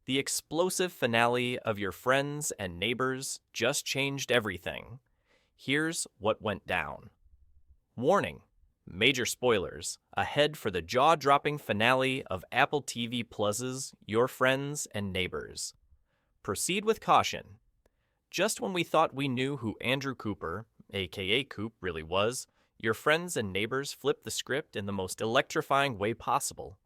The explosive finale of Your Friends and Neighbors just changed everything. Here's what went down. Warning: major spoilers ahead for the jaw-dropping finale of Apple TV Plus's Your Friends and Neighbors. Proceed with caution. Just when we thought we knew who Andrew Cooper, aka Coop, really was, Your Friends and Neighbors flipped the script in the most electrifying way possible.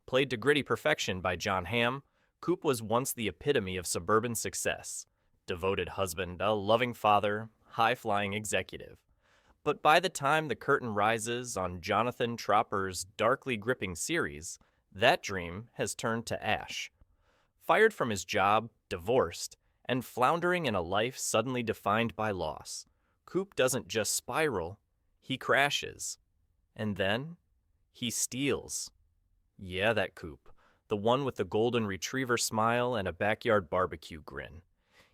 Played to gritty perfection by Jon Hamm, Coop was once the epitome of suburban success. Devoted husband, a loving father, high-flying executive. But by the time the curtain rises on Jonathan Tropper's darkly gripping series, that dream has turned to ash. Fired from his job, divorced, and floundering in a life suddenly defined by loss, Coop doesn't just spiral, he crashes. And then, he steals. Yeah, that Coop, the one with the golden retriever smile and a backyard barbecue grin.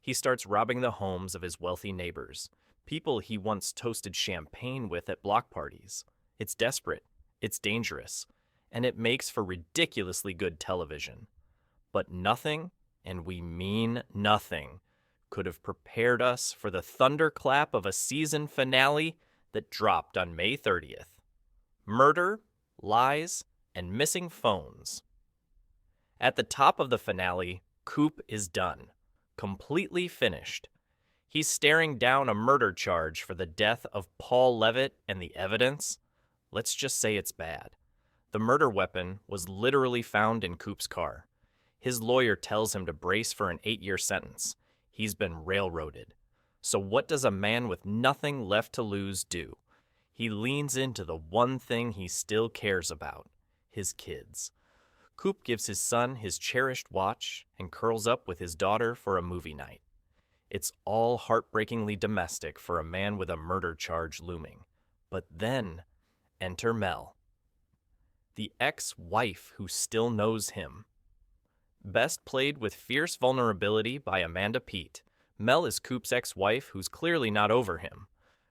He starts robbing the homes of his wealthy neighbors, people he once toasted champagne with at block parties. It's desperate, it's dangerous, and it makes for ridiculously good television. But nothing, and we mean nothing, could have prepared us for the thunderclap of a season finale that dropped on May 30th. Murder, lies, and missing phones. At the top of the finale, Coop is done, completely finished. He's staring down a murder charge for the death of Paul Levitt, and the evidence? Let's just say it's bad. The murder weapon was literally found in Coop's car. His lawyer tells him to brace for an 8-year sentence. He's been railroaded. So what does a man with nothing left to lose do? He leans into the one thing he still cares about: his kids. Coop gives his son his cherished watch and curls up with his daughter for a movie night. It's all heartbreakingly domestic for a man with a murder charge looming. But then, enter Mel, the ex-wife who still knows him. Best played with fierce vulnerability by Amanda Peet, Mel is Coop's ex-wife who's clearly not over him.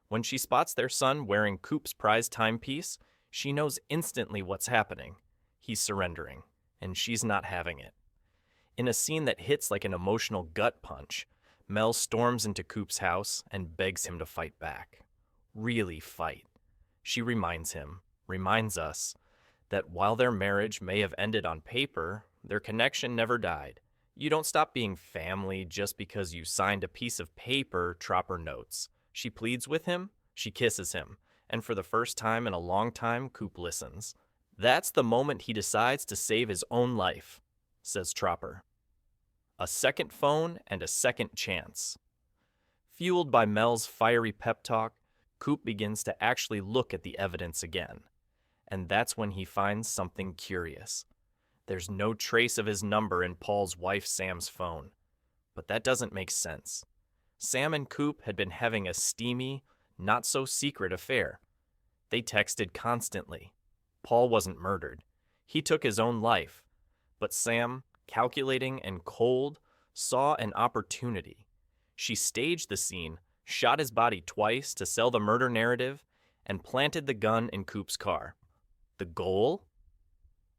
When she spots their son wearing Coop's prized timepiece, she knows instantly what's happening. He's surrendering, and she's not having it. In a scene that hits like an emotional gut punch, Mel storms into Coop's house and begs him to fight back. Really fight. She reminds us, that while their marriage may have ended on paper, their connection never died. You don't stop being family just because you signed a piece of paper, Tropper notes. She pleads with him, she kisses him, and for the first time in a long time, Coop listens. That's the moment he decides to save his own life, says Tropper. A second phone and a second chance. Fueled by Mel's fiery pep talk, Coop begins to actually look at the evidence again. And that's when he finds something curious. There's no trace of his number in Paul's wife Sam's phone. But that doesn't make sense. Sam and Coop had been having a steamy, not-so-secret affair. They texted constantly. Paul wasn't murdered. He took his own life. But Sam, calculating and cold, saw an opportunity. She staged the scene, shot his body twice to sell the murder narrative, and planted the gun in Coop's car. The goal?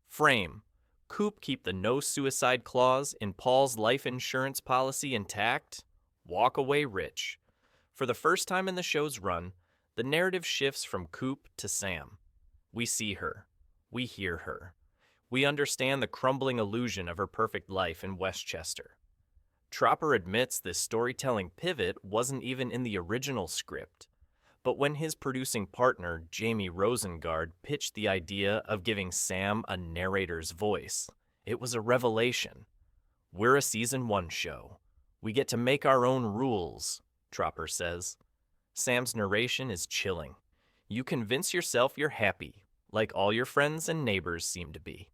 Frame: Coop keep the no-suicide clause in Paul's life insurance policy intact. Walk away rich. For the first time in the show's run, the narrative shifts from Coop to Sam. We see her. We hear her. We understand the crumbling illusion of her perfect life in Westchester. Tropper admits this storytelling pivot wasn't even in the original script. But when his producing partner, Jamie Rosengard, pitched the idea of giving Sam a narrator's voice, it was a revelation. We're a season 1 show. We get to make our own rules, Tropper says. Sam's narration is chilling. You convince yourself you're happy, like all your friends and neighbors seem to be.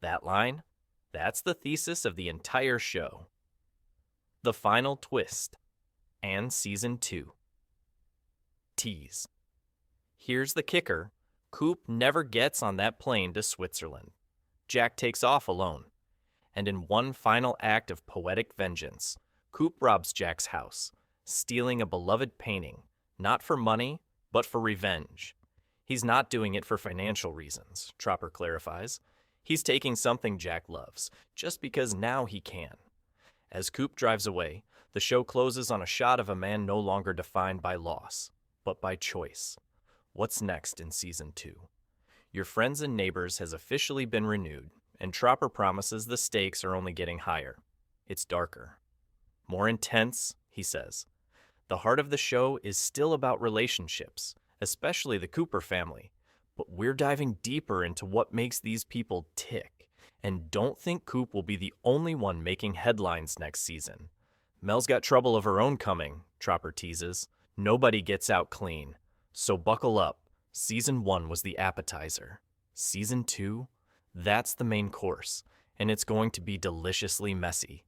That line? That's the thesis of the entire show. The final twist. And season 2. Tease. Here's the kicker. Coop never gets on that plane to Switzerland. Jack takes off alone. And in one final act of poetic vengeance, Coop robs Jack's house, stealing a beloved painting, not for money, but for revenge. He's not doing it for financial reasons, Tropper clarifies. He's taking something Jack loves, just because now he can. As Coop drives away, the show closes on a shot of a man no longer defined by loss, but by choice. What's next in Season 2? Your Friends and Neighbors has officially been renewed, and Tropper promises the stakes are only getting higher. It's darker. More intense, he says. The heart of the show is still about relationships, especially the Cooper family, but we're diving deeper into what makes these people tick, and don't think Coop will be the only one making headlines next season. Mel's got trouble of her own coming, Tropper teases. Nobody gets out clean. So buckle up. Season 1 was the appetizer. Season 2? That's the main course, and it's going to be deliciously messy.